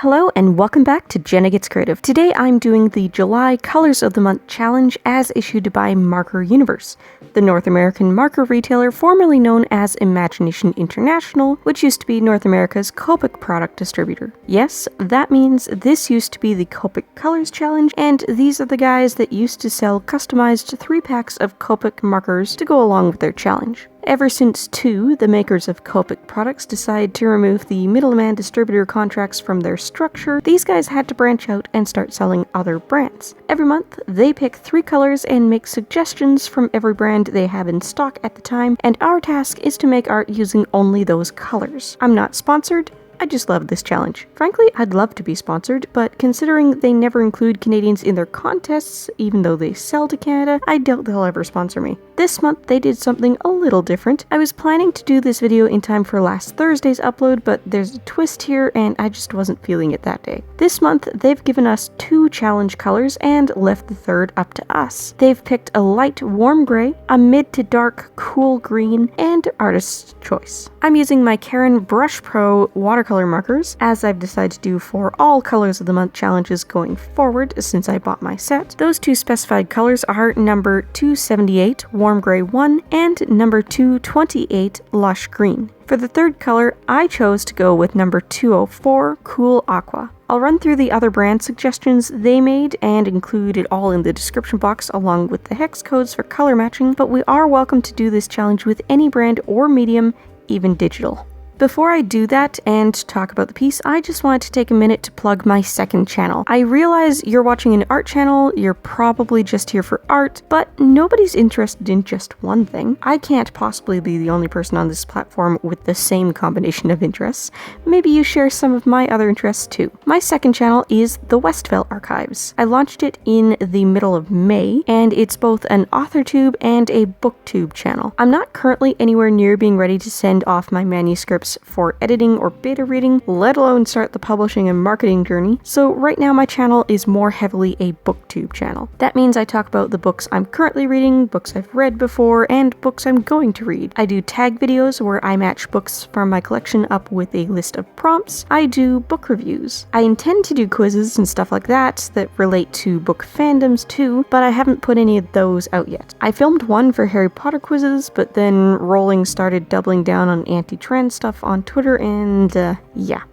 Hello and welcome back to Jenna Gets Creative. Today I'm doing the July Colors of the Month challenge as issued by Marker Universe, the North American marker retailer formerly known as Imagination International, which used to be North America's Copic product distributor. Yes, that means this used to be the Copic Colors challenge, and these are the guys that used to sell customized 3-packs of Copic markers to go along with their challenge. Ever since the makers of Copic products decided to remove the middleman distributor contracts from their structure, these guys had to branch out and start selling other brands. Every month, they pick 3 colors and make suggestions from every brand they have in stock at the time, and our task is to make art using only those colors. I'm not sponsored. I just love this challenge. Frankly, I'd love to be sponsored, but considering they never include Canadians in their contests, even though they sell to Canada, I doubt they'll ever sponsor me. This month, they did something a little different. I was planning to do this video in time for last Thursday's upload, but there's a twist here and I just wasn't feeling it that day. This month, they've given us 2 challenge colors and left the third up to us. They've picked a light warm gray, a mid to dark cool green, and artist's choice. I'm using my Karin Brushmarker PRO watercolor markers, as I've decided to do for all Colors of the Month challenges going forward since I bought my set. Those 2 specified colors are number 278 Warm Gray 1 and number 228 Lush Green. For the third color, I chose to go with number 204 Cool Aqua. I'll run through the other brand suggestions they made and include it all in the description box along with the hex codes for color matching, but we are welcome to do this challenge with any brand or medium, even digital. Before I do that and talk about the piece, I just wanted to take a minute to plug my second channel. I realize you're watching an art channel, you're probably just here for art, but nobody's interested in just one thing. I can't possibly be the only person on this platform with the same combination of interests. Maybe you share some of my other interests too. My second channel is the Westville Archives. I launched it in the middle of May, and it's both an AuthorTube and a BookTube channel. I'm not currently anywhere near being ready to send off my manuscripts for editing or beta reading, let alone start the publishing and marketing journey, so right now my channel is more heavily a booktube channel. That means I talk about the books I'm currently reading, books I've read before, and books I'm going to read. I do tag videos where I match books from my collection up with a list of prompts. I do book reviews. I intend to do quizzes and stuff like that relate to book fandoms too, but I haven't put any of those out yet. I filmed one for Harry Potter quizzes, but then Rowling started doubling down on anti-trend stuff on Twitter, and yeah,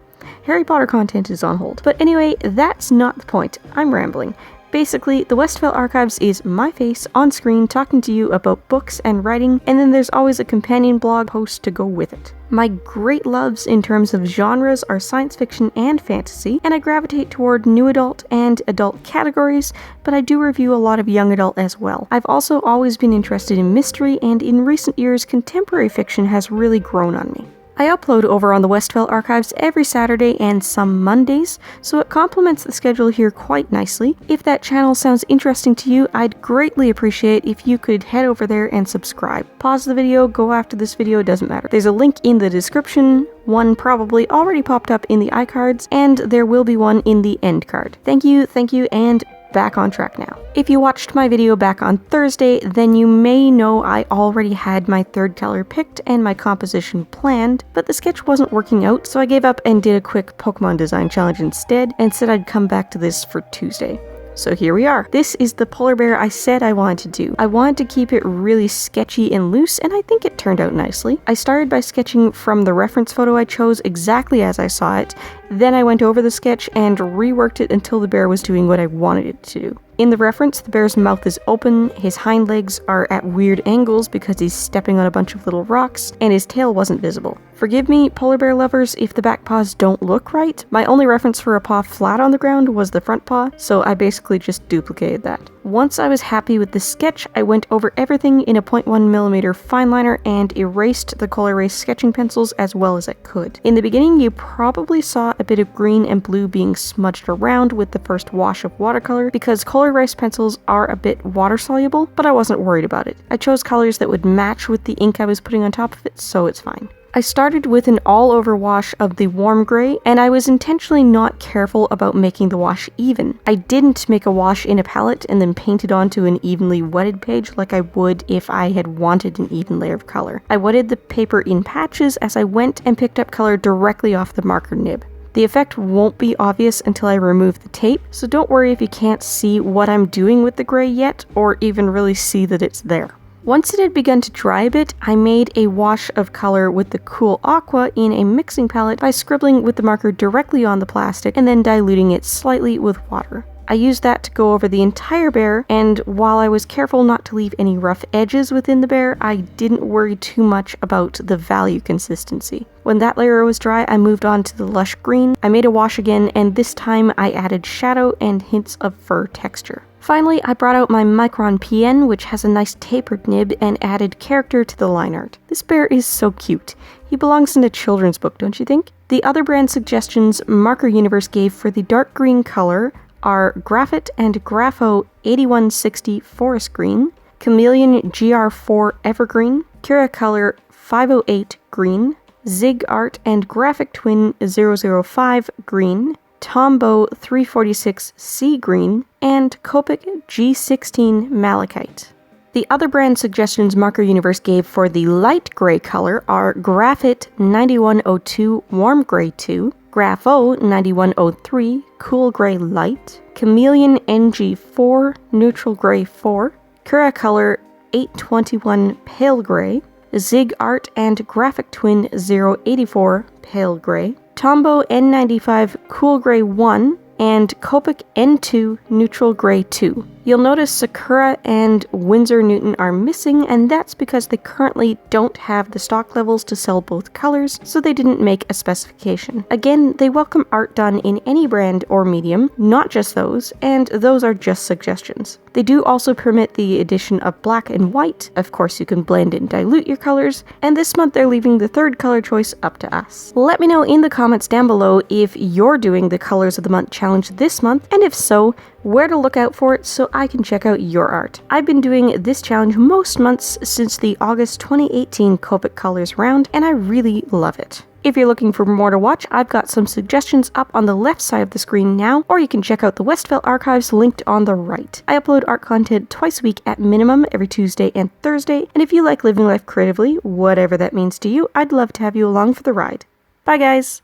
Harry Potter content is on hold. But anyway, that's not the point. I'm rambling. Basically, the Westville Archives is my face on screen talking to you about books and writing, and then there's always a companion blog post to go with it. My great loves in terms of genres are science fiction and fantasy, and I gravitate toward new adult and adult categories, but I do review a lot of young adult as well. I've also always been interested in mystery, and in recent years, contemporary fiction has really grown on me. I upload over on the Westville Archives every Saturday and some Mondays, so it complements the schedule here quite nicely. If that channel sounds interesting to you, I'd greatly appreciate if you could head over there and subscribe. Pause the video, go after this video, doesn't matter. There's a link in the description, one probably already popped up in the iCards, and there will be one in the end card. Thank you, and back on track now. If you watched my video back on Thursday, then you may know I already had my third color picked and my composition planned, but the sketch wasn't working out, so I gave up and did a quick Pokemon design challenge instead, and said I'd come back to this for Tuesday. So here we are. This is the polar bear I said I wanted to do. I wanted to keep it really sketchy and loose, and I think it turned out nicely. I started by sketching from the reference photo I chose exactly as I saw it, then I went over the sketch and reworked it until the bear was doing what I wanted it to do. In the reference, the bear's mouth is open, his hind legs are at weird angles because he's stepping on a bunch of little rocks, and his tail wasn't visible. Forgive me, polar bear lovers, if the back paws don't look right. My only reference for a paw flat on the ground was the front paw, so I basically just duplicated that. Once I was happy with the sketch, I went over everything in a 0.1mm fine liner and erased the color erase sketching pencils as well as I could. In the beginning, you probably saw a bit of green and blue being smudged around with the first wash of watercolor because color erase pencils are a bit water soluble, but I wasn't worried about it. I chose colors that would match with the ink I was putting on top of it, so it's fine. I started with an all-over wash of the warm gray, and I was intentionally not careful about making the wash even. I didn't make a wash in a palette and then paint it onto an evenly wetted page like I would if I had wanted an even layer of color. I wetted the paper in patches as I went and picked up color directly off the marker nib. The effect won't be obvious until I remove the tape, so don't worry if you can't see what I'm doing with the gray yet, or even really see that it's there. Once it had begun to dry a bit, I made a wash of color with the Cool Aqua in a mixing palette by scribbling with the marker directly on the plastic and then diluting it slightly with water. I used that to go over the entire bear, and while I was careful not to leave any rough edges within the bear, I didn't worry too much about the value consistency. When that layer was dry, I moved on to the Lush Green. I made a wash again, and this time I added shadow and hints of fur texture. Finally, I brought out my Micron PN, which has a nice tapered nib, and added character to the line art. This bear is so cute. He belongs in a children's book, don't you think? The other brand suggestions Marker Universe gave for the dark green color are Graphite and Grapho 8160 Forest Green, Chameleon GR4 Evergreen, Kurecolor 508 Green, Zig Art and Graphic Twin 005 Green, Tombow 346 Sea Green, and Copic G16 Malachite. The other brand suggestions Marker Universe gave for the light gray color are Graphite 9102 Warm Gray 2, Grapho 9103 Cool Gray Light, Chameleon NG4 Neutral Gray 4, Kurecolor 821 Pale Gray, Zig Art and Graphic Twin 084 Pale Gray, Tombow N95 Cool Gray 1, and Copic N2 Neutral Gray 2. You'll notice Sakura and Winsor Newton are missing, and that's because they currently don't have the stock levels to sell both colors, so they didn't make a specification. Again, they welcome art done in any brand or medium, not just those, and those are just suggestions. They do also permit the addition of black and white. Of course, you can blend and dilute your colors, and this month they're leaving the third color choice up to us. Let me know in the comments down below if you're doing the Colors of the Month challenge this month, and if so, where to look out for it so I can check out your art. I've been doing this challenge most months since the August 2018 Copic Colors round, and I really love it. If you're looking for more to watch, I've got some suggestions up on the left side of the screen now, or you can check out the Westville archives linked on the right. I upload art content twice a week at minimum, every Tuesday and Thursday, and if you like living life creatively, whatever that means to you, I'd love to have you along for the ride. Bye guys!